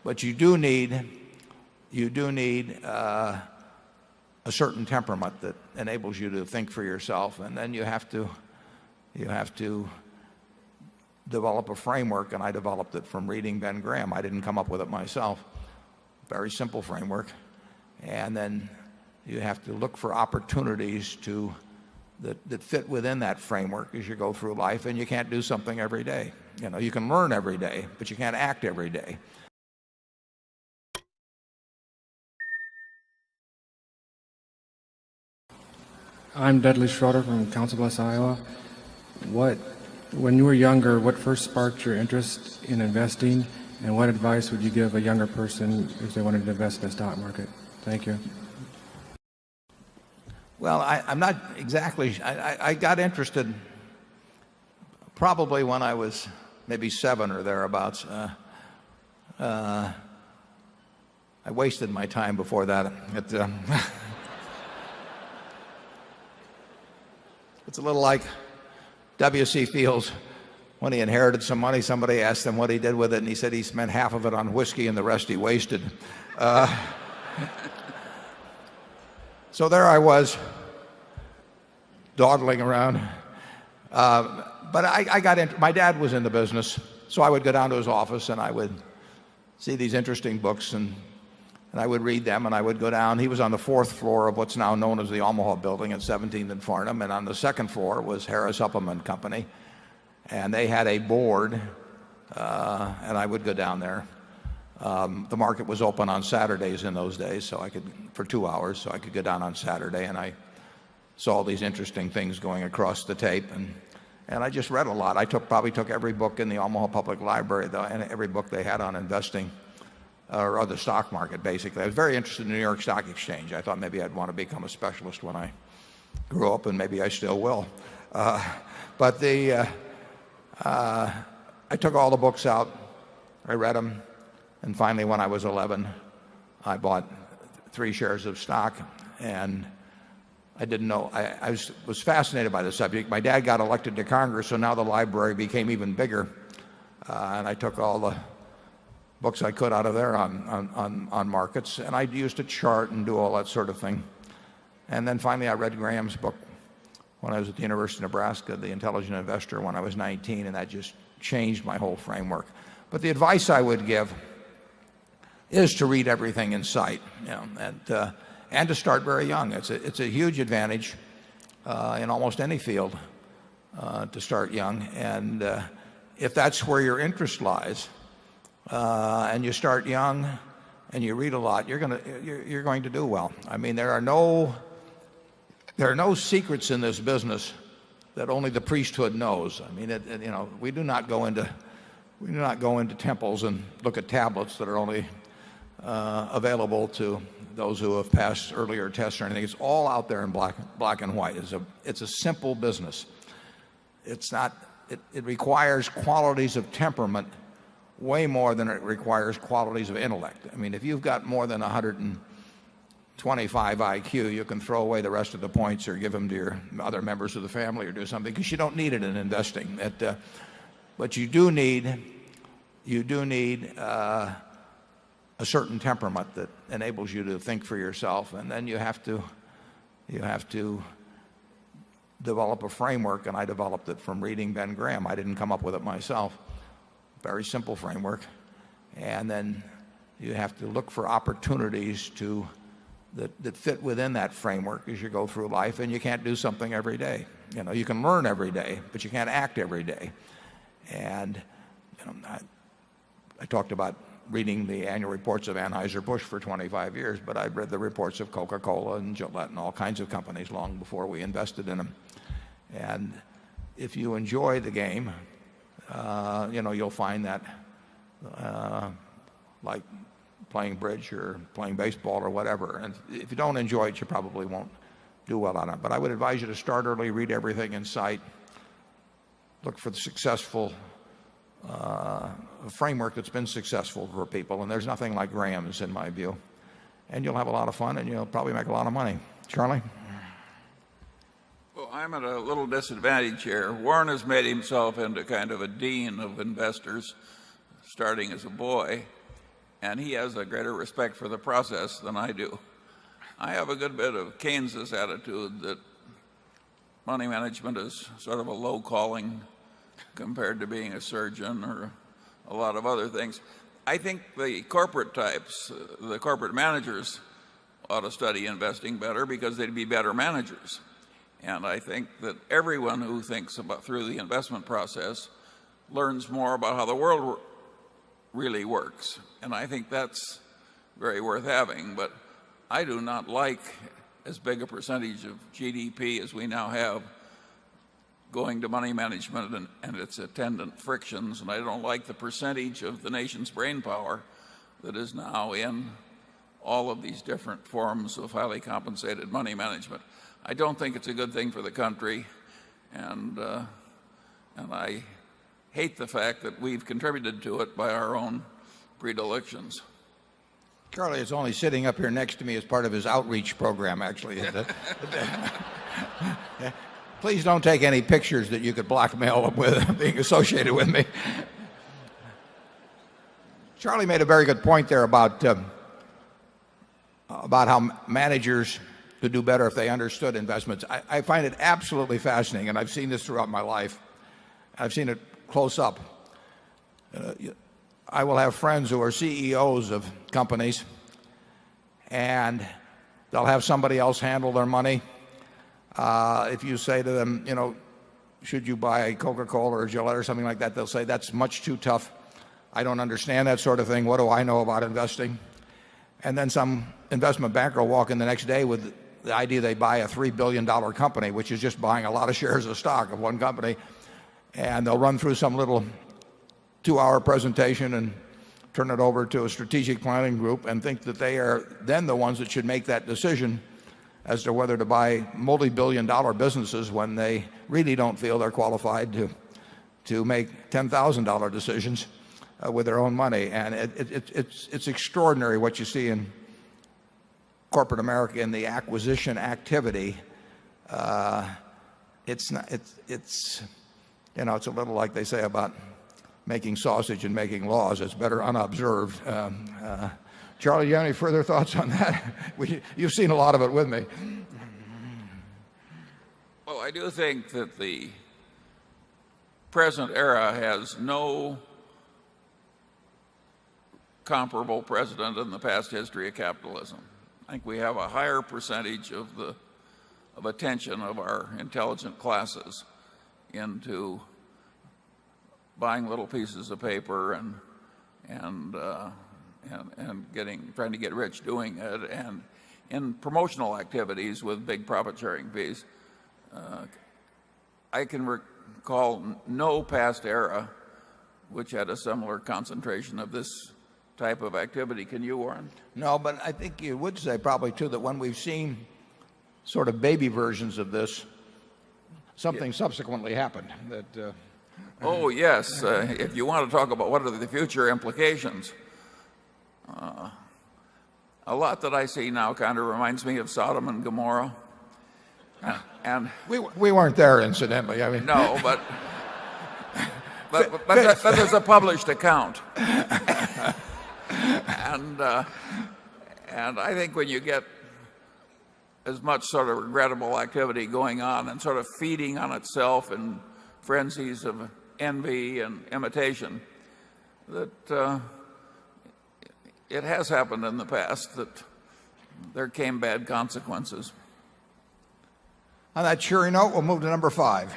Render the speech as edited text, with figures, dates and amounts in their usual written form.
But you do need a certain temperament that enables you to think for yourself, and then you have to develop a framework. And I developed it from reading Ben Graham. I didn't come up with it myself. Very simple framework. And then you have to look for opportunities that fit within that framework as you go through life. And you can't do something every day. You can learn every day, but you can't act every day. I'm Dudley Schroeder from Council Bluffs, Iowa. When you were younger, what first sparked your interest in investing, and what advice would you give a younger person if they wanted to invest in the stock market? Thank you. Well, I'm not exactly. I got interested probably when I was maybe 7 or thereabouts. I wasted my time before that. It's a little like W.C. Fields. When he inherited some money, somebody asked him what he did with it, and he said he spent half of it on whiskey and the rest he wasted. So there I was, dawdling around. But I got into, my dad was in the business, so I would go down to his office and I would see these interesting books, and I would read them, and I would go down. He was on the 4th floor of what's now known as the Omaha Building at 17th and Farnham, and on the 2nd floor was Harris Supplement Company, and they had a board, and I would go down there. The market was open on Saturdays in those days, so I could, for 2 hours, so I could go down on Saturday, and I saw all these interesting things going across the tape, and I just read a lot. I probably took every book in the Omaha Public Library, and every book they had on investing, or the stock market, basically. I was very interested in the New York Stock Exchange. I thought maybe I'd want to become a specialist when I grew up, and maybe I still will. But I took all the books out. I read them. And finally, when I was 11, I bought 3 shares of stock. And I didn't know. I was fascinated by the subject. My dad got elected to Congress, so now the library became even bigger. And I took all the books I could out of there on markets, and I used to chart and do all that sort of thing. And then finally I read Graham's book when I was at the University of Nebraska, The Intelligent Investor, when I was 19, and that just changed my whole framework. But the advice I would give is to read everything in sight, and to start very young. It's a huge advantage in almost any field to start young, and if that's where your interest lies, and you start young and you read a lot, you're going to do well. I mean, there are no secrets in this business that only the priesthood knows. I mean, we do not go into temples and look at tablets that are only available to those who have passed earlier tests or anything. It's all out there in black and white. It's a simple business. It requires qualities of temperament way more than it requires qualities of intellect. I mean, if you've got more than 125 IQ, you can throw away the rest of the points or give them to your other members of the family or do something, because you don't need it in investing. But you do need a certain temperament that enables you to think for yourself, and then you have to develop a framework. And I developed it from reading Ben Graham. I didn't come up with it myself. Very simple framework. And then you have to look for opportunities that fit within that framework as you go through life, and you can't do something every day. You can learn every day, but you can't act every day. And I talked about reading the annual reports of Anheuser-Busch for 25 years, but I'd read the reports of Coca Cola and Gillette and all kinds of companies long before we invested in them. And if you enjoy the game, you'll find that like playing bridge or playing baseball or whatever. And if you don't enjoy it, you probably won't do well on it. But I would advise you to start early, read everything in sight, look for the successful framework that's been successful for people. And there's nothing like Graham's, in my view. And you'll have a lot of fun, and you'll probably make a lot of money. Charlie? Well, I'm at a little disadvantage here. Warren has made himself into kind of a dean of investors, starting as a boy. and he has a greater respect for the process than I do. I have a good bit of Keynes's attitude that money management is sort of a low calling compared to being a surgeon or a lot of other things. I think the corporate types, the corporate managers, ought to study investing better because they'd be better managers. And I think that everyone who thinks about through the investment process learns more about how the world really works. And I think that's very worth having. But I do not like as big a percentage of GDP as we now have going to money management and its attendant frictions. And I don't like the percentage of the nation's brain power that is now in all of these different forms of highly compensated money management. I don't think it's a good thing for the country, and I hate the fact that we've contributed to it by our own predilections. Charlie is only sitting up here next to me as part of his outreach program, actually. Please don't take any pictures that you could blackmail him with being associated with me. Charlie made a very good point there about how managers could do better if they understood investments. I find it absolutely fascinating, and I've seen this throughout my life. I've seen it close up. I will have friends who are CEOs of companies, and they'll have somebody else handle their money. If you say to them, should you buy Coca Cola or Gillette or something like that, they'll say, that's much too tough. I don't understand that sort of thing. What do I know about investing? And then some investment banker will walk in the next day with the idea they buy a $3 billion company, which is just buying a lot of shares of stock of one company. And they'll run through some little 2-hour presentation and turn it over to a strategic planning group and think that they are then the ones that should make that decision as to whether to buy multi-billion-dollar businesses when they really don't feel they're qualified to make $10,000 decisions with their own money. And it's extraordinary what you see in corporate America in the acquisition activity. It's a little like they say about making sausage and making laws. It's better unobserved. Charlie, you have any further thoughts on that? You've seen a lot of it with me. Well, I do think that the present era has no comparable precedent in the past history of capitalism. I think we have a higher percentage of attention of our intelligent classes into buying little pieces of paper and trying to get rich doing it, and in promotional activities with big profit sharing fees. I can recall no past era which had a similar concentration of this type of activity. Can you, Warren? No, but I think you would say probably too that when we've seen sort of baby versions of this, something subsequently happened. Oh yes, if you want to talk about what are the future implications, a lot that I see now kind of reminds me of Sodom and Gomorrah. And we weren't there, incidentally. I mean, no, but there's a published account. And I think when you get as much sort of regrettable activity going on and sort of feeding on itself in frenzies of envy and imitation, that it has happened in the past that there came bad consequences. On that cheery note, we'll move to number 5.